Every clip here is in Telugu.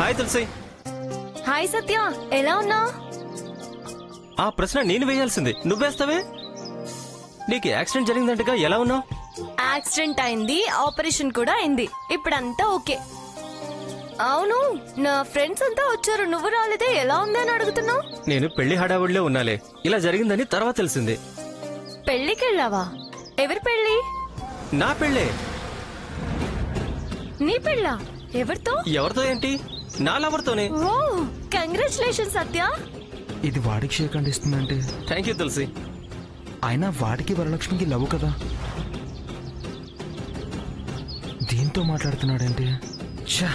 హాయ్ తులసి. హాయ్ సత్య, ఎలా ఉన్నావు? ఆ ప్రశ్న నేను వేయాల్సింది, నువ్వేస్తావే. నీకు యాక్సిడెంట్ జరిగిందంటగా, ఎలా ఉన్నావు? యాక్సిడెంట్ అయింది, ఆపరేషన్ కూడా అయింది, ఇప్పుడంతా ఓకే. అవును, నా ఫ్రెండ్స్ అంతా వచ్చారు, నువ్వు రాలేదే, ఎలా ఉందని అడుగుతున్నావు? నేను పెళ్లి హడావుడిలో ఉన్నాలే, ఇలా జరిగిందని తర్వాత తెలిసింది. పెళ్లికెళ్ళావా? ఎవరి పెళ్లి? నా పెళ్లే. నీ పెళ్ళా? ఎవరితో? ఎవరితో ఏంటి, నా లవర్తోనే. ఓ కంగ్రాచులేషన్ సత్య. ఇది వాడికి షేక్ హ్యాండ్ ఇస్తుందంటే థ్యాంక్ యూ తులసి. అయినా వాడికి వరలక్ష్మికి లవ్ కదా, దీంతో మాట్లాడుతున్నాడంటే ఛా,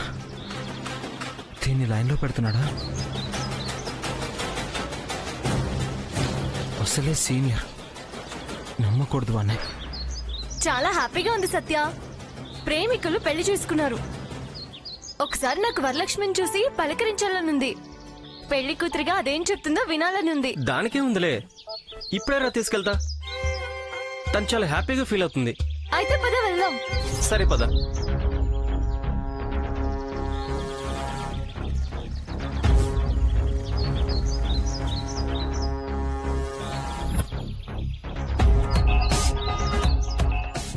దీన్ని లైన్లో పెడుతున్నాడా? అసలే సీనియర్, నమ్మకూడదు అన్నయ్య. చాలా హ్యాపీగా ఉంది సత్య, ప్రేమికులు పెళ్లి చేసుకున్నారు. ఒకసారి నాకు వరలక్ష్మిని చూసి పలకరించాలనుంది, పెళ్లి కూతురిగా అదేం చెప్తుందో వినాలనుంది. దానికే ఉందిలే, ఇప్పుడేరా తీసుకెళ్తా, తను చాలా హ్యాపీగా ఫీల్ అవుతుంది. అయితే పద వెళ్దాం. సరే పద.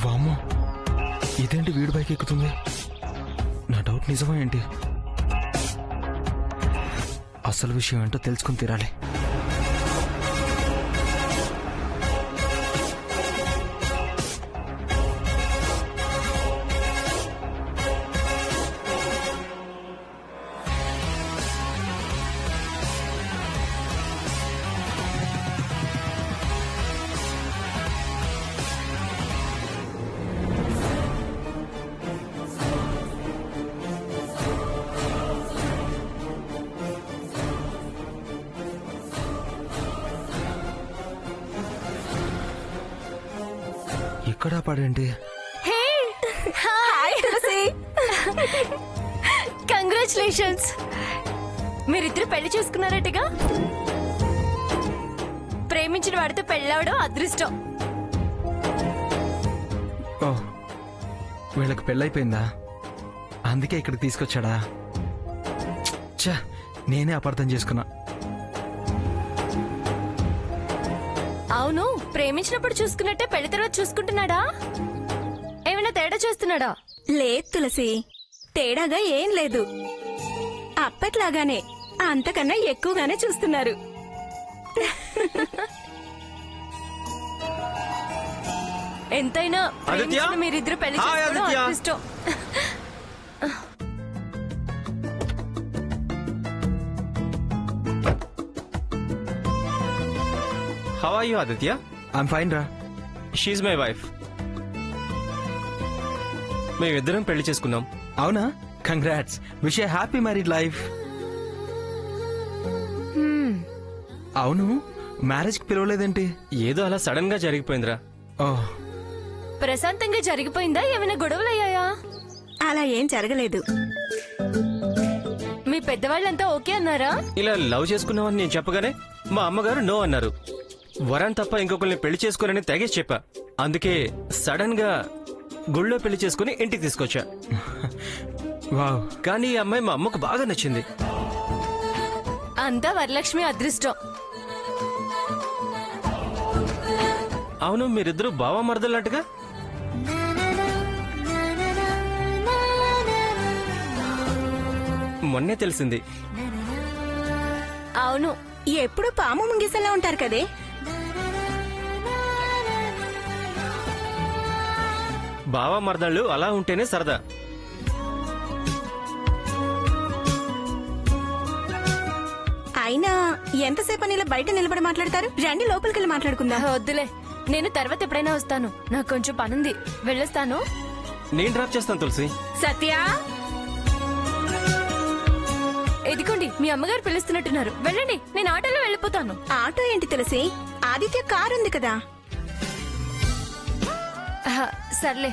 వామ్మో, ఇదేంటి వీడి బైక్ ఎక్కుతుంది? నా డౌట్ నిజమా ఏంటి? అసలు విషయం ఏంటో తెలుసుకుని తీరాలి. ఇక్కడ పడేంటి? కంగ్రాచులేషన్స్, మీరిద్దరు పెళ్లి చేసుకున్నారట్టుగా. ప్రేమించిన వాడితో పెళ్ళవడం అదృష్టం. ఓ, వీళ్ళకి పెళ్ళైపోయిందా? అందుకే ఇక్కడికి తీసుకొచ్చాడా? ఛా, నేనే అపార్థం చేసుకున్నా. అవును, ప్రేమించినప్పుడు చూసుకున్నట్టే పెళ్లి తర్వాత చూసుకుంటున్నాడా? ఏమైనా తేడా చేస్తున్నాడా? లేదు తులసి, తేడాగా ఏం లేదు, అప్పట్లాగానే, అంతకన్నా ఎక్కువగానే చూస్తున్నారు. ఎంతైనా ప్రేమించిన మీరిద్దరు పెళ్లి చేసుకోవడం అదృష్టం. How are you Aditya? I'm fine రా. She's my wife. మేమిద్దరం పెళ్లి చేసుకున్నాం. అవునా? Congrats, wish a happy married life. అవును, మ్యారేజ్ కి పిలవలేదేంటి? ఏదో అలా సడన్ గా జరిగిపోయిందిరా. ఓ, ప్రశాంతంగా జరిగిపోయిందా? ఏమైనా గొడవలయ్యాయా? అలా ఏం జరగలేదు. మీ పెద్దవాళ్ళంతా ఓకే అన్నారా? ఇలా లవ్ చేసుకున్నామని నేను చెప్పగానే మా అమ్మగారు నో అన్నారు. వరం తప్ప ఇంకొకరిని పెళ్లి చేసుకోరని తెగేసి చెప్పా. అందుకే సడన్ గా గుళ్ళో పెళ్లి చేసుకుని ఇంటికి తీసుకొచ్చా. వావ్. కానీ ఈ అమ్మాయి మా అమ్మకు బాగా నచ్చింది. అంతా వరలక్ష్మి అదృష్టం. అవును, మీరిద్దరు బావ మరదలంటగా? మొన్నే తెలిసింది. అవును, ఎప్పుడు పాము ముంగిసలా ఉంటారు కదే. బావ మరదళ్ళు అలా ఉంటేనే సరదా. అయినా ఎంతసేపు అని ఇలా బయట నిలబడి మాట్లాడతారు? రండి లోపలికెళ్ళి మాట్లాడుకుందాం. వద్దులే, నేను తర్వాత ఎప్పుడైనా వస్తాను, నాకు కొంచెం పనుంది, వెళ్ళొస్తాను. నేను డ్రాప్ చేస్తాను తులసి. సత్య, ఎదిగోండి, మీ అమ్మగారు పిలుస్తున్నట్టున్నారు, వెళ్ళండి, నేను ఆటోలో వెళ్ళిపోతాను. ఆటో ఏంటి తులసి, ఆదిత్య కారు ఉంది కదా. సర్లే,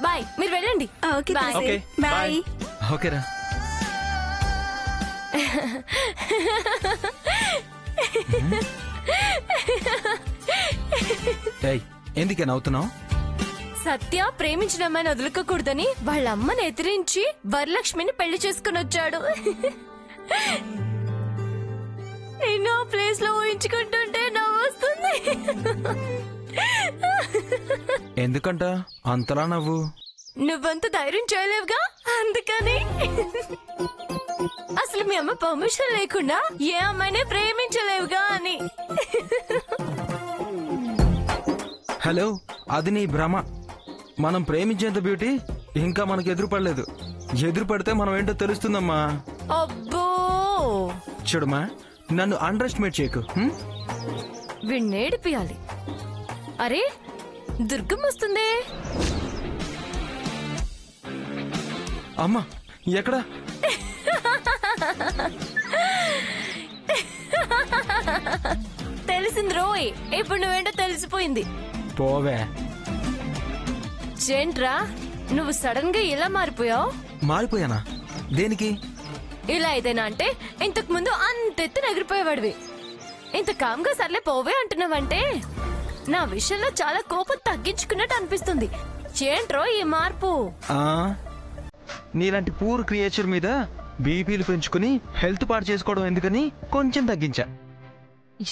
బాయ్, మీరు వెళ్ళండి. Okay bye. Tulasi, okay, bye. ఓకేరా. ఏయ్, ఎందుకే నవ్వుతున్నావు? సత్య ప్రేమించిన అమ్మాయిని వదులుకోకూడదని వాళ్ళ అమ్మని ఎదిరించి వరలక్ష్మిని పెళ్లి చేసుకుని వచ్చాడు. నేను ఆ ప్లేస్ లో ఊహించుకుంటుంటే నవ్వు వస్తుంది. ఎందుకంట అంతలా నవ్వు? నువ్వంత ధైర్యం చేయలేవుగా అందుకని. అసలు మీ అమ్మ పర్మిషన్ లేకుండా ఏ అమ్మాయిని ప్రేమించలేవుగా అని. హలో, అది నీ భ్రమ. మనం ప్రేమించేంత బ్యూటీ ఇంకా మనకు ఎదురుపడలేదు. ఎదురుపడితే మనం ఏంటో తెలుస్తుందమ్మా. అబ్బో, చూడమ్మా, నన్ను అండర్ ఎస్టిమేట్ చేయకు. వీణ్ణేడిపియాలి. అరే దుర్గం వస్తుంది. అమ్మా ఎక్కడా? తెలిసింది రోయ్, ఇప్పుడు నువ్వేంటో తెలిసిపోయింది. పోవే. ఏంట్రా నువ్వు సడన్ గా ఇలా మారిపోయావు? మారిపోయానా? దేనికి? ఇలా అయితేనా అంటే ఇంతకు ముందు అంతెత్తున ఎగిరిపోయేవాడివి. ఇంత కామ్గా సర్లే పోవే అంటున్నావంటే నా విషయంలో చాలా కోపం తగ్గించుకున్నట్టు అనిపిస్తుంది. ఏంట్రో ఈ మార్పు? నీలాంటి పూర్ క్రియేచర్ మీద బీపీలు పెంచుకుని హెల్త్ పాడు చేసుకోవడం ఎందుకని కొంచెం తగ్గించా.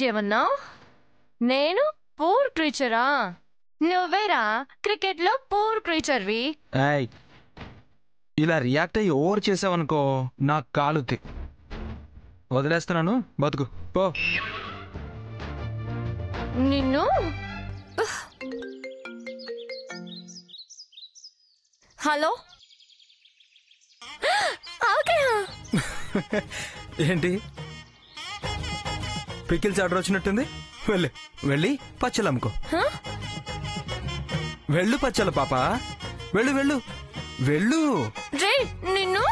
ఏమన్నా? నేను పూర్ క్రీచరా? నువ్వేరా క్రికెట్ లో పూర్ క్రీచర్వి. ఇలా రియాక్ట్ అయ్యి ఓవర్ చేసావనుకో నాకు కాలుద్ది. వదిలేస్తున్నాను, బతుకు పో. నిన్ను హలో ఓకే. ఏంటి పికిల్స్ ఆర్డర్ వచ్చినట్టుంది? వెళ్ళి పచ్చలు అమ్ముకో. వెళ్ళు పచ్చలు పాప, వెళ్ళు వెళ్ళు వెళ్ళు. నిన్ను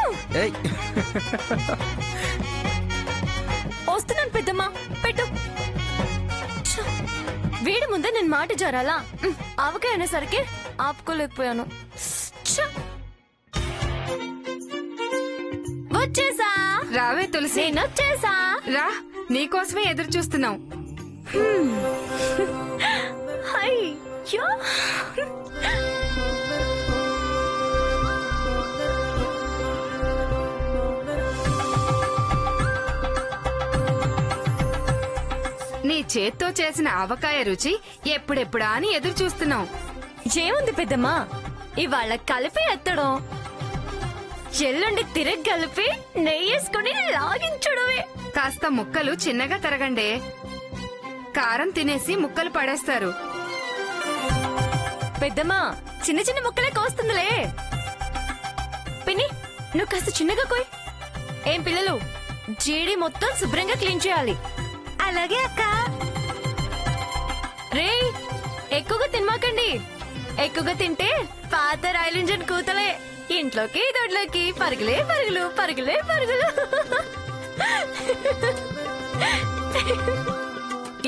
వస్తున్నాను పెద్దమ్మా, పెట్టు. వీడి ముందే నేను మాట జరాలా? ఆవకాయ అనేసరికి ఆపుకోలేకపోయాను. వచ్చేసా. రావే తులసి. నేనొచ్చేసా. రా, నీకోసమే ఎదురు చూస్తున్నాం. అయ్యో, నీ చేత్తో చేసిన ఆవకాయ రుచి ఎప్పుడెప్పుడా అని ఎదురు చూస్తున్నాం. ఏముంది పెద్దమ్మా, ఇవాళ కలిపి ఎత్తడం, ఎల్లుండి తిరగ కలిపి నెయ్యేసుకుని లాగించడమే. కాస్త ముక్కలు చిన్నగా తరగండే. కారం తినేసి ముక్కలు పడేస్తారు. పెద్దమ్మా చిన్న చిన్న ముక్కలే కోస్తుందిలే. పిన్ని నువ్వు కాస్త చిన్నగా కోయ్. ఏం పిల్లలు, జీడి మొత్తం శుభ్రంగా క్లీన్ చేయాలి. అలాగే అక్క. రే ఎక్కువగా తినమాకండి. ఎక్కువగా తింటే పాత రైలు ఇంజన్ కూతలే. ఇంట్లోకి దొడ్లోకి పరుగులే పరుగులు, పరుగులే పరుగులు.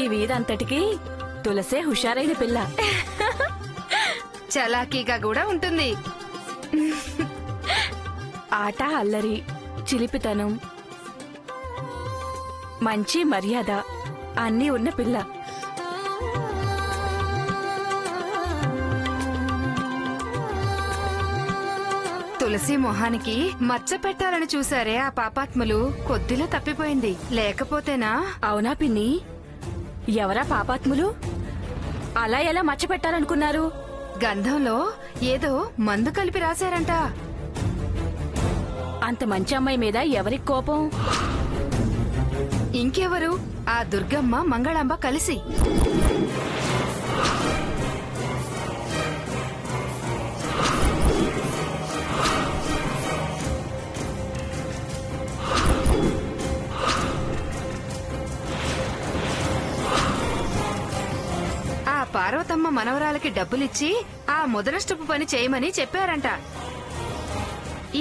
ఈ వీధంతటికి తులసే హుషారైన పిల్ల. చలాకీగా కూడా ఉంటుంది. ఆట అల్లరి, చిలిపితనం, మంచి మర్యాద అన్నీ ఉన్న పిల్ల. తులసి మొహానికి మచ్చ పెట్టాలని చూసారే ఆ పాపాత్ములు, కొద్దిలో తప్పిపోయింది. లేకపోతేనా? అవునా పిన్ని? ఎవరా పాపాత్ములు? అలా ఎలా మచ్చ పెట్టాలనుకున్నారు? గంధంలో ఏదో మందు కలిపి రాశారంట. అంత మంచి అమ్మాయి మీద ఎవరికి కోపం? ఇంకెవరు? ఆ దుర్గమ్మ మంగళాంబ కలిసి. ఆ పార్వతమ్మ మనవరాలకి డబ్బులిచ్చి ఆ ముదనష్టపు పని చేయమని చెప్పారంట.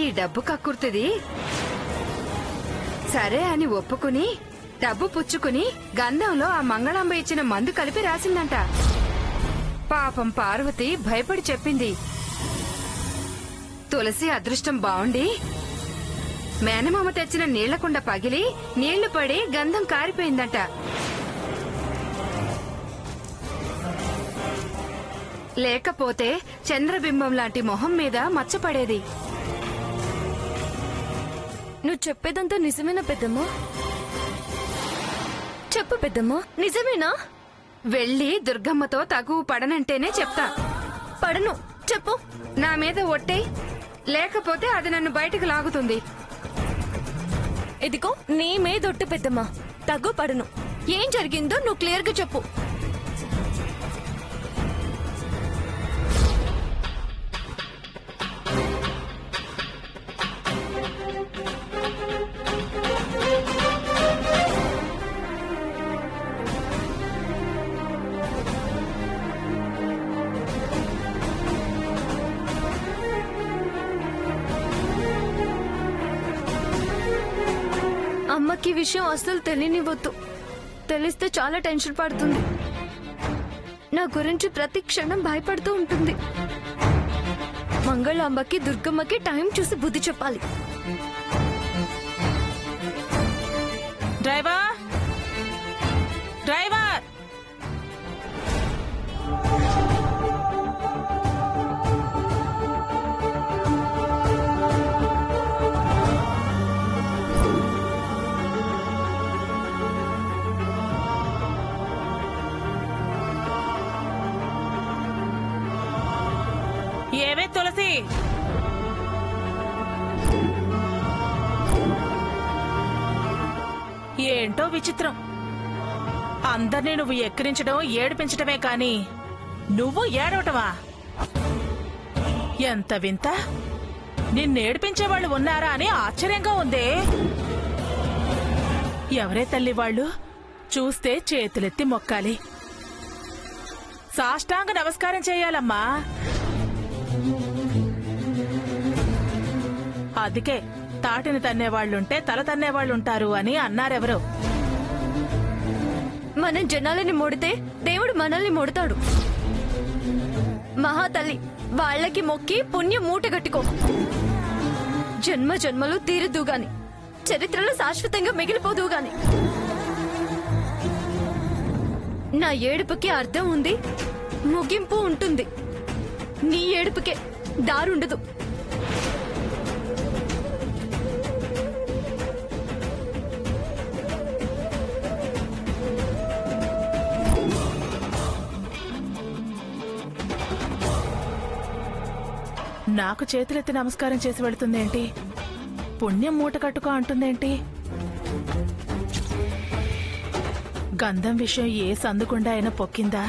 ఈ డబ్బు కక్కుర్తిది సరే అని ఒప్పుకుని డబ్బు పుచ్చుకుని గంధంలో ఆ మంగళాంబ ఇచ్చిన మందు కలిపి రాసిందంట. పాపం పార్వతి భయపడి చెప్పింది. తులసి అదృష్టం బావుండి మేనమామ తెచ్చిన నీళ్లకుండ పగిలి నీళ్లు పడి గంధం కారిపోయిందట. లేకపోతే చంద్రబింబం లాంటి మొహం మీద మచ్చపడేది. నువ్వు చెప్పేదంతా నిజమేనా పెద్దమ్మా? చెప్పు పెద్దమ్మా, నిజమేనా? వెళ్ళి దుర్గమ్మతో తగువ పడనంటేనే చెప్తా. పడను, చెప్పు. నా మీద ఒట్టేయ్, లేకపోతే అది నన్ను బయటకు లాగుతుంది. ఇదిగో నీ మీదొట్టు పెద్దమ్మా, తగ్గు పడను. ఏం జరిగిందో నువ్వు క్లియర్ గా చెప్పు. అమ్మకి విషయం అస్సలు తెలియనివ్వద్దు. తెలిస్తే చాలా టెన్షన్ పడుతుంది. నా గురించి ప్రతి క్షణం భయపడుతూ ఉంటుంది. మంగళాంబకి దుర్గమ్మకి టైం చూసి బుద్ధి చెప్పాలి. Driver, driver! ఏవే తులసి, ఏంటో విచిత్రం. అందరినీ నువ్వు ఎక్కిరించడం ఏడిపించటమే కాని నువ్వు ఏడవటమా? ఎంత వింత! నిన్నేడిపించేవాళ్ళు ఉన్నారా అని ఆశ్చర్యంగా ఉందే. ఎవరే తల్లి వాళ్ళు? చూస్తే చేతులెత్తి మొక్కాలి, సాష్టాంగ నమస్కారం చేయాలమ్మా. అందుకే తాటిని తన్నేవాళ్లుంటే తల తన్నేవాళ్లుంటారు అని అన్నారెవరో. మనం జనాలని మొడితే దేవుడు మనల్ని మొడతాడు. మహాతల్లి, వాళ్ళకి మొక్కి పుణ్యం మూటగట్టుకో. జన్మ జన్మలు తీరద్దు గాని, చరిత్రలో శాశ్వతంగా మిగిలిపోదు గాని. నా ఏడుపుకి అర్థం ఉంది, ముగింపు ఉంటుంది. నీ ఏడుపుకే దారుండదు. నాకు చేతులెత్తి నమస్కారం చేసి వెళుతుందేంటి? పుణ్యం మూట కట్టుకో అంటుందేంటి? గంధం విషయం ఏ సందుకుండా అయినా పొక్కిందా?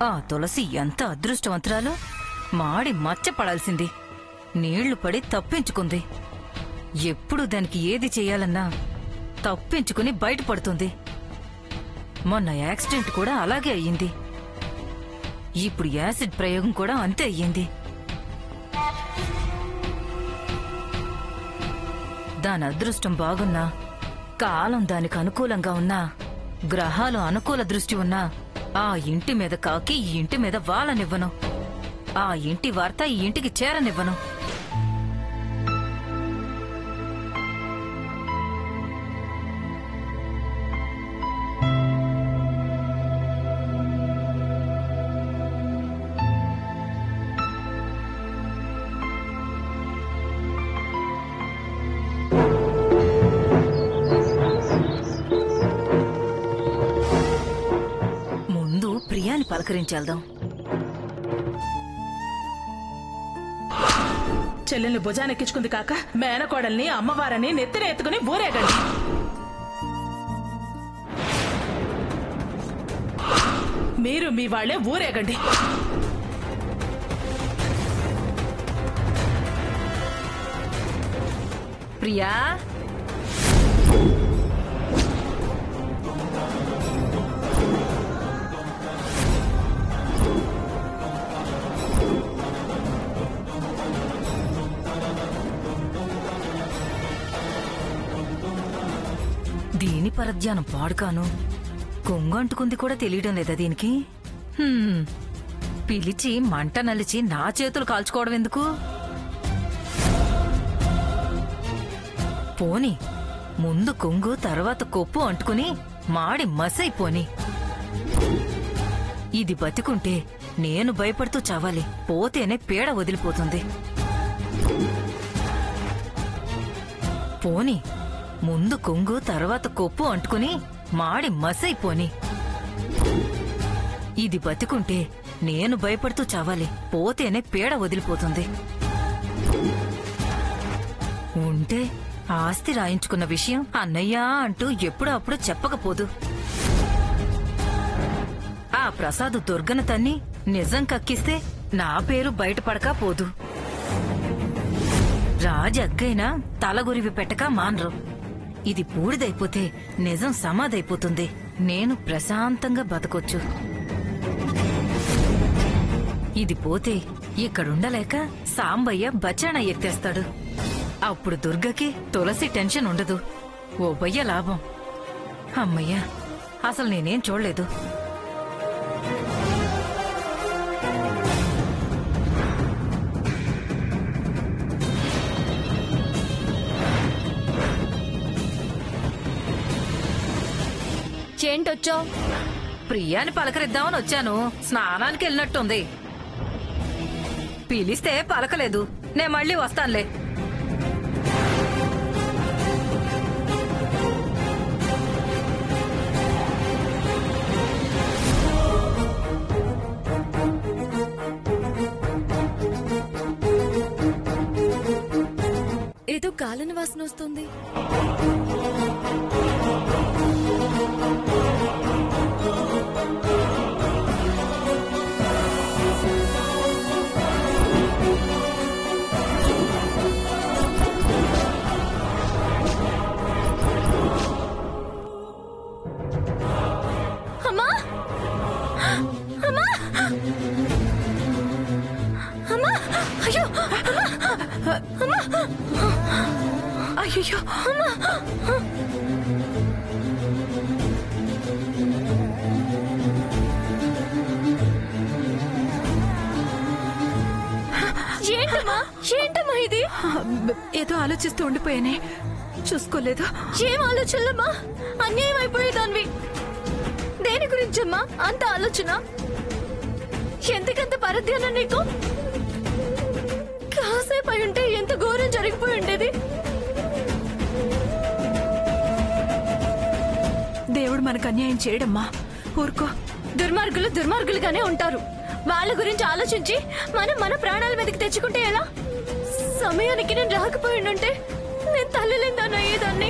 ఆ తులసి ఎంత అదృష్టవంతురాలో! మాడి మచ్చపడాల్సింది నీళ్లు పడి తప్పించుకుంది. ఎప్పుడు దానికి ఏది చెయ్యాలన్నా తప్పించుకుని బయటపడుతుంది. మొన్న యాక్సిడెంట్ కూడా అలాగే అయ్యింది. ఇప్పుడు యాసిడ్ ప్రయోగం కూడా అంతే అయ్యింది. దాని అదృష్టం బాగున్నా, కాలం దానికి అనుకూలంగా ఉన్నా, గ్రహాలు అనుకూల దృష్టి ఉన్నా ఆ ఇంటి మీద కాకి ఈ ఇంటి మీద వాలనివ్వను. ఆ ఇంటి వార్త ఈ ఇంటికి చేరనివ్వను. ప్రియాని పలకరించేద్దాం. చెల్లెల్ని భుజానెక్కించుకుంది కాక మేనకోడల్ని అమ్మవారని నెత్తిన ఎత్తుకుని ఊరేగండి. మీరు మీ వాళ్లే ఊరేగండి. ప్రియా, దీని పరధ్యానం పాడుకాను. కొంగు అంటుకుంది కూడా తెలియడం లేదా దీనికి? హ్మ్. పిలిచి మంట నలిచి నా చేతులు కాల్చుకోవడం ఎందుకు? పోని ముందు కొంగు తర్వాత కొప్పు అంటుకుని మాడి మసైపోని. ఇది బతికుంటే నేను భయపడుతూ చావాలి, పోతేనే పీడ వదిలిపోతుంది. పోని ముందు కొంగు తర్వాత కొప్పు అంటుకుని మాడి మసైపోని. ఇది బతికుంటే నేను భయపడుతూ చావాలి, పోతేనే పీడ వదిలిపోతుంది. ఉంటే ఆస్తి రాయించుకున్న విషయం అన్నయ్య అంటూ ఎప్పుడో అప్పుడు చెప్పకపోదు. ఆ ప్రసాదు దుర్గన తన్ని నిజం కక్కిస్తే నా పేరు బయటపడక పోదు. రాజగ్గైనా తలగురివి పెట్టక మాన్రు. ఇది పూడిదైపోతే నిజం సమాధైపోతుంది. నేను ప్రశాంతంగా బతకొచ్చు. ఇది పోతే ఇక్కడుండలేక సాంబయ్య బచానా ఎత్తేస్తాడు. అప్పుడు దుర్గకి తులసి టెన్షన్ ఉండదు. ఓ బయ్య లాభం. అమ్మయ్యా, అసలు నేనేం చూడలేదు. ఏంటొచ్చావు? ప్రియాని పలకరిద్దామని వచ్చాను. స్నానానికి వెళ్ళినట్టుంది. పిలిస్తే పలకలేదు. నేను మళ్ళీ వస్తానులే. ఏదో కాలని వాసన వస్తుంది. అమ్మా, అమ్మా, అమ్మా, అయ్యో, అమ్మా, అయ్యో, అమ్మా. ఏంటమ్మా, ఏంటమ్మా ఇది? ఏదో ఆలోచిస్తూ ఉండిపోయానే, చూసుకోలేదు. ఏం ఆలోచనలమ్మా? అన్యాయం అయిపోయేదాన్వి. దేని గురించమ్మా అంత ఆలోచన? ఎందుకంత పరధ్యానం నీకు? కాసేపు అయి ఉంటే ఎంత ఘోరం జరిగిపోయి ఉండేది. దేవుడు మనకు అన్యాయం చేయడమ్మా, ఊరుకో. దుర్మార్గులు దుర్మార్గులుగానే ఉంటారు. వాళ్ళ గురించి ఆలోచించి మనం మన ప్రాణాల మీదకి తెచ్చుకుంటే ఎలా? సమయానికి నేను రాకపోయి ఉంటే నేను తల్లిలేందాను అయ్యేదాన్ని.